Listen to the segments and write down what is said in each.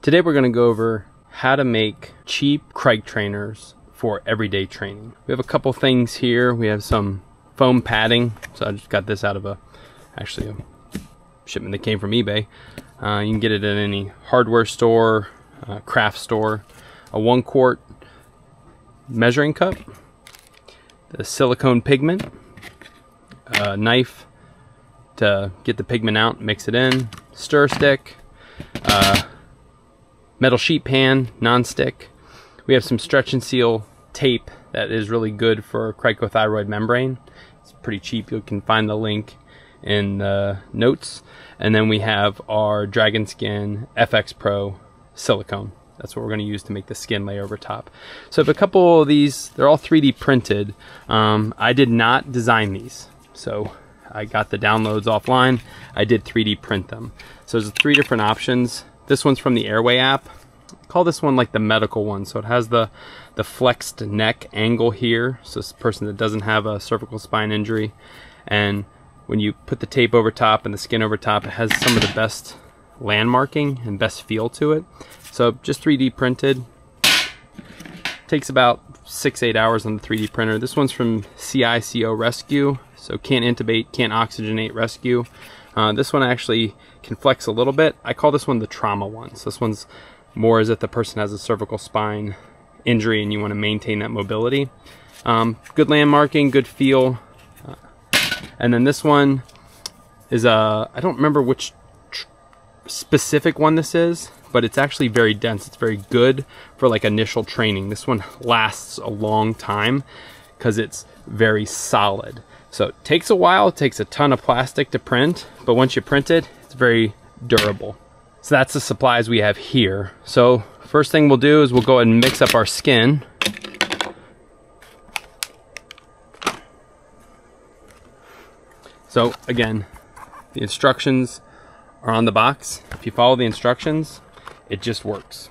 Today we're going to go over how to make cheap cric trainers for everyday training. We have a couple things here. We have some foam padding. So I just got this out of actually a shipment that came from eBay. You can get it at any hardware store, craft store. A 1 quart measuring cup, the silicone pigment, a knife to get the pigment out, mix it in, stir stick, metal sheet pan, non-stick. We have some stretch and seal tape that is really good for cricothyroid membrane. It's pretty cheap. You can find the link in the notes. And then we have our Dragon Skin FX Pro silicone. That's what we're going to use to make the skin layer over top. So I have a couple of these. They're all 3D printed. I did not design these. So I got the downloads offline. I did 3D print them. So there's 3 different options. This one's from the Airway app. I call this one like the medical one. So it has the flexed neck angle here. So it's a person that doesn't have a cervical spine injury. And when you put the tape over top and the skin over top, it has some of the best landmarking and best feel to it. So just 3D printed. Takes about 6-8 hours on the 3D printer. This one's from CICO Rescue. So can't intubate, can't oxygenate rescue. This one actually can flex a little bit. I call this one the trauma one. So this one's more as if the person has a cervical spine injury and you want to maintain that mobility. Good landmarking, good feel. And then this one is I don't remember which specific one this is, but it's actually very dense. It's very good for like initial training. This one lasts a long time because it's very solid. So it takes a while, it takes a ton of plastic to print, but once you print it, it's very durable. So that's the supplies we have here. So first thing we'll do is we'll go ahead and mix up our skin. So again, the instructions are on the box. If you follow the instructions, it just works.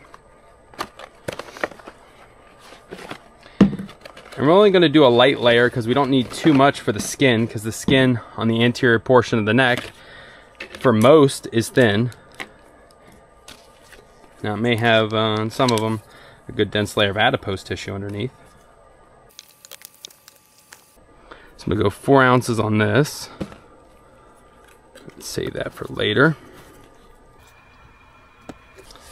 And we're only going to do a light layer because we don't need too much for the skin, because the skin on the anterior portion of the neck for most is thin. Now it may have on some of them a good dense layer of adipose tissue underneath. So I'm going to go 4 ounces on this. Let's save that for later.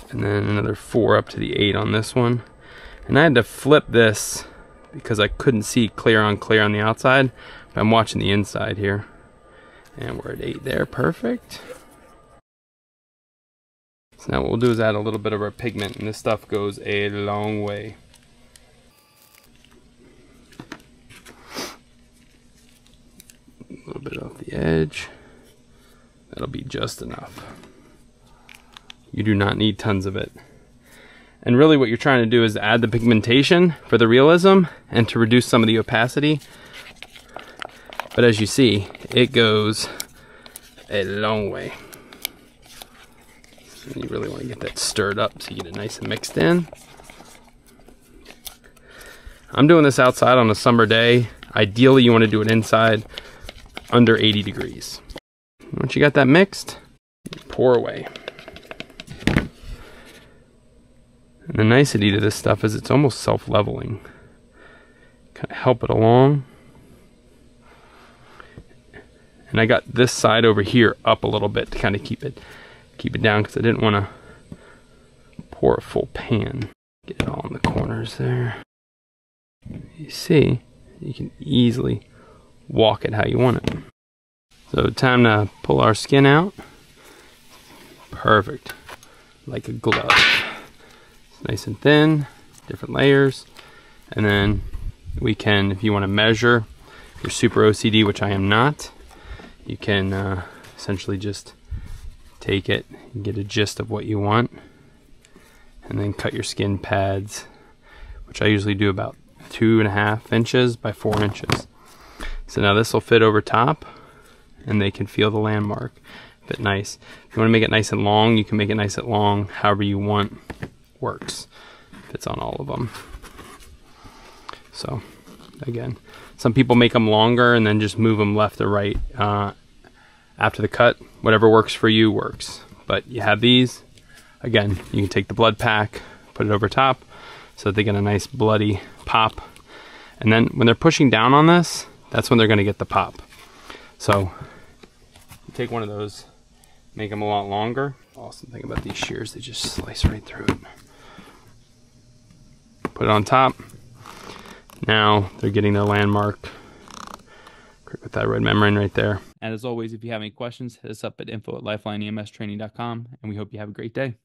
And then another 4 up to the 8 on this one. And I had to flip this because I couldn't see clear on the outside, but I'm watching the inside here. And we're at 8 there, perfect. So now what we'll do is add a little bit of our pigment, and this stuff goes a long way. A little bit off the edge. That'll be just enough. You do not need tons of it. And really what you're trying to do is add the pigmentation for the realism and to reduce some of the opacity. But as you see, it goes a long way. And you really want to get that stirred up so you get it nice and mixed in. I'm doing this outside on a summer day. Ideally, you want to do it inside under 80 degrees. Once you got that mixed, pour away. And the nicety to this stuff is it's almost self-leveling. Kind of help it along. And I got this side over here up a little bit to kind of keep it down because I didn't want to pour a full pan. Get it all in the corners there. You see, you can easily walk it how you want it. So time to pull our skin out. Perfect. Like a glove. It's nice and thin, different layers. And then we can, if you want to measure, if you're super OCD, which I am not, you can essentially just take it and get a gist of what you want. And then cut your skin pads, which I usually do about 2.5 inches by 4 inches. So now this will fit over top, and they can feel the landmark. Fit nice. If you want to make it nice and long, you can make it nice and long. However you want, works. Fits on all of them. So again, some people make them longer and then just move them left or right after the cut. Whatever works for you works. But you have these. Again, you can take the blood pack, put it over top so that they get a nice bloody pop. And then when they're pushing down on this, that's when they're going to get the pop. So you take one of those, make them a lot longer. Awesome thing about these shears, they just slice right through it. Put it on top. Now they're getting their landmark cricothyroid membrane right there. And as always, if you have any questions, hit us up at info@lifelineemstraining.com, and we hope you have a great day.